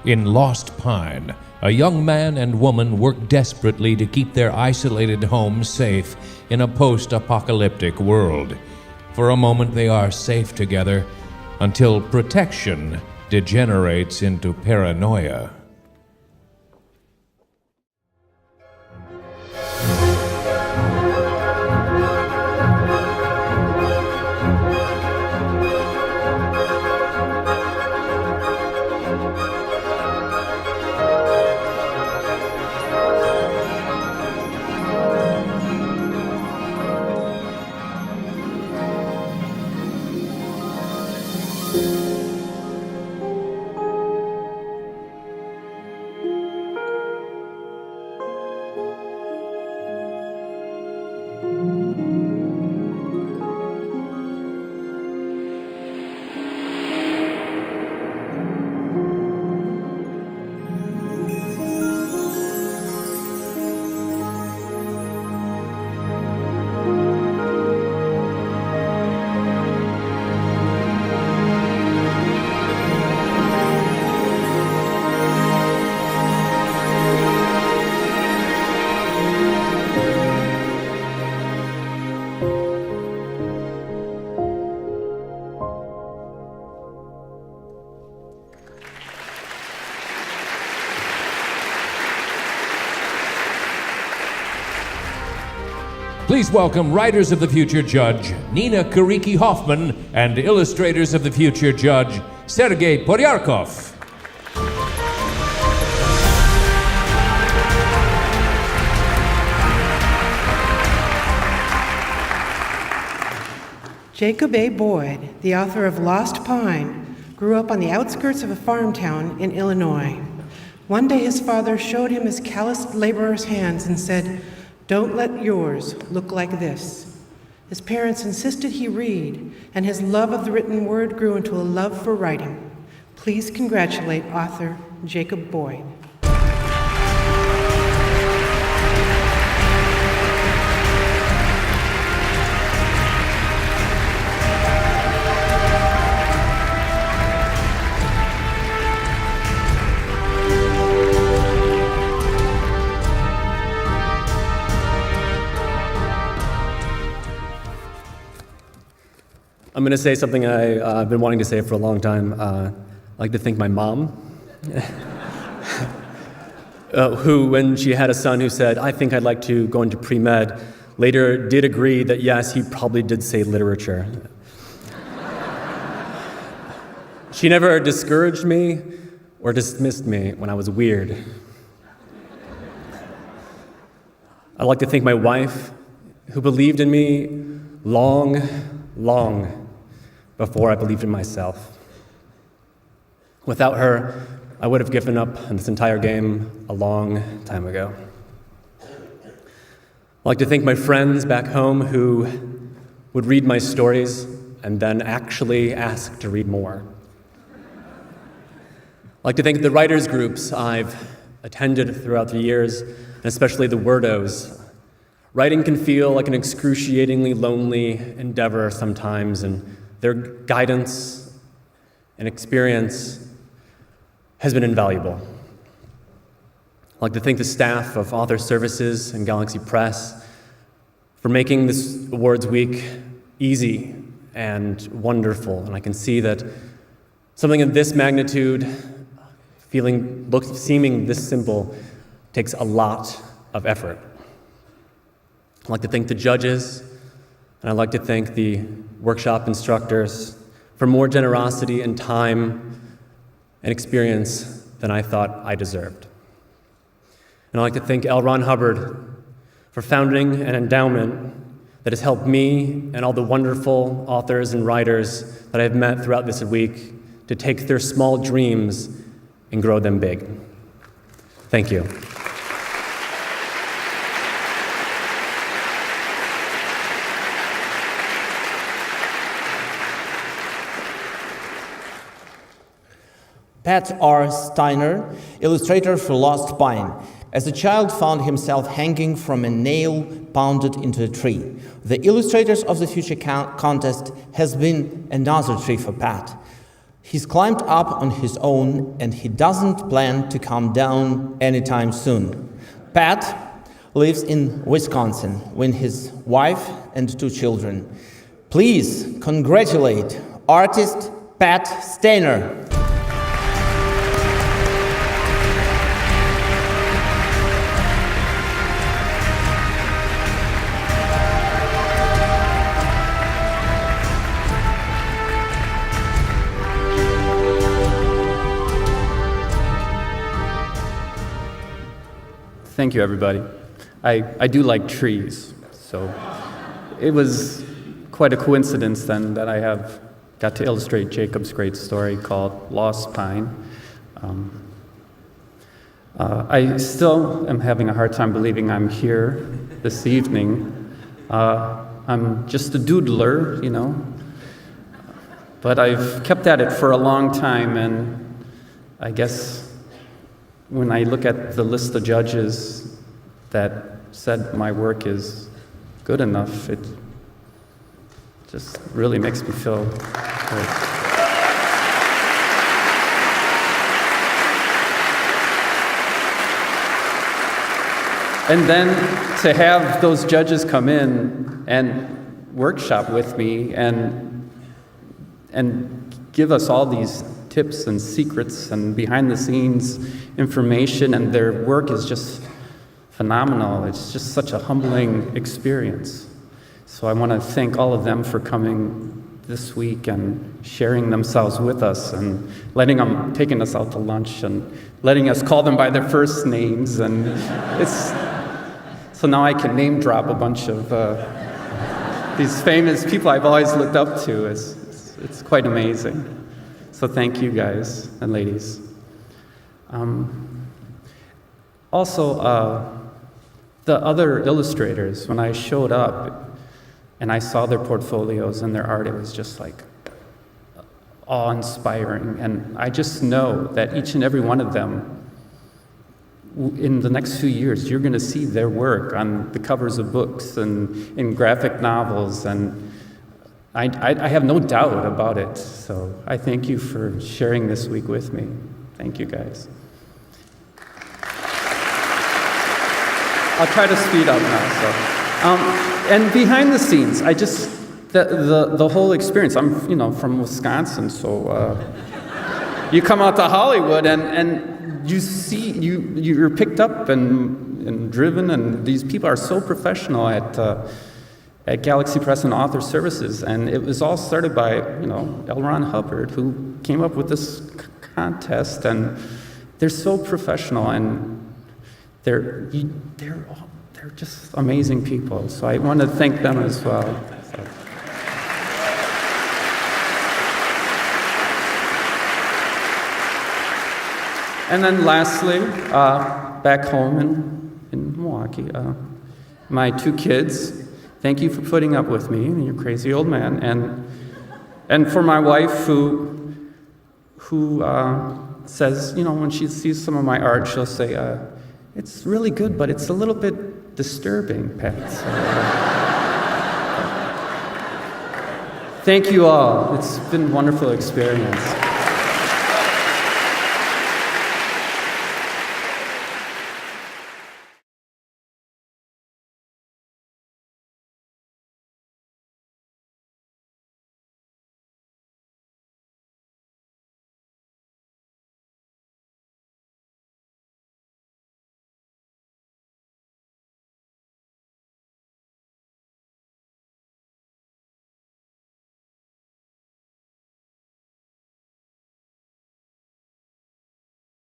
In Lost Pine, a young man and woman work desperately to keep their isolated home safe in a post-apocalyptic world. For a moment they are safe together until protection degenerates into paranoia. Please welcome Writers of the Future Judge Nina Kariki-Hoffman and Illustrators of the Future Judge Sergei Poryarkov. Jacob A. Boyd, the author of Lost Pine, grew up on the outskirts of a farm town in Illinois. One day his father showed him his calloused laborer's hands and said, "Don't let yours look like this." His parents insisted he read, and his love of the written word grew into a love for writing. Please congratulate author Jacob Boyd. I'm going to say something I've been wanting to say for a long time. I'd like to thank my mom, who, when she had a son who said, "I think I'd like to go into pre-med," later did agree that yes, he probably did say literature. She never discouraged me or dismissed me when I was weird. I'd like to thank my wife, who believed in me long before I believed in myself. Without her, I would have given up on this entire game a long time ago. I'd like to thank my friends back home who would read my stories and then actually ask to read more. I'd like to thank the writers' groups I've attended throughout the years, and especially the Wordos. Writing can feel like an excruciatingly lonely endeavor sometimes, and their guidance and experience has been invaluable. I'd like to thank the staff of Author Services and Galaxy Press for making this awards week easy and wonderful. And I can see that something of this magnitude, seeming this simple, takes a lot of effort. I'd like to thank the judges, and I'd like to thank the workshop instructors for more generosity and time and experience than I thought I deserved. And I'd like to thank L. Ron Hubbard for founding an endowment that has helped me and all the wonderful authors and writers that I've met throughout this week to take their small dreams and grow them big. Thank you. Pat R. Steiner, illustrator for Lost Pine. As a child found himself hanging from a nail pounded into a tree. The Illustrators of the Future contest has been another tree for Pat. He's climbed up on his own, and he doesn't plan to come down anytime soon. Pat lives in Wisconsin with his wife and 2 children. Please congratulate artist Pat Steiner. Thank you, everybody. I do like trees, so it was quite a coincidence then that I got to illustrate Jacob's great story called Lost Pine. I still am having a hard time believing I'm here this evening. I'm just a doodler, you know, but I've kept at it for a long time, and I guess when I look at the list of judges that said my work is good enough, it just really makes me feel good. And then to have those judges come in and workshop with me and give us all these tips and secrets and behind-the-scenes information, and their work is just phenomenal. It's just such a humbling experience. So I want to thank all of them for coming this week and sharing themselves with us and taking us out to lunch and letting us call them by their first names. And so now I can name drop a bunch of these famous people I've always looked up to. It's quite amazing. So thank you guys and ladies. Also, the other illustrators, when I showed up and I saw their portfolios and their art, it was just like awe-inspiring. And I just know that each and every one of them, in the next few years, you're going to see their work on the covers of books and in graphic novels, and I have no doubt about it. So I thank you for sharing this week with me. Thank you, guys. I'll try to speed up now. And behind the scenes, the whole experience. I'm from Wisconsin, so you come out to Hollywood and you see you're picked up and driven, and these people are so professional at Galaxy Press and Author Services, and it was all started by L. Ron Hubbard, who came up with this contest, and they're so professional, and they're just amazing people. So I want to thank them as well. So. And then lastly, back home in Milwaukee, my 2 kids. Thank you for putting up with me and your crazy old man, and for my wife who says, when she sees some of my art, she'll say, "It's really good, but it's a little bit disturbing, Pat." So, thank you all. It's been a wonderful experience.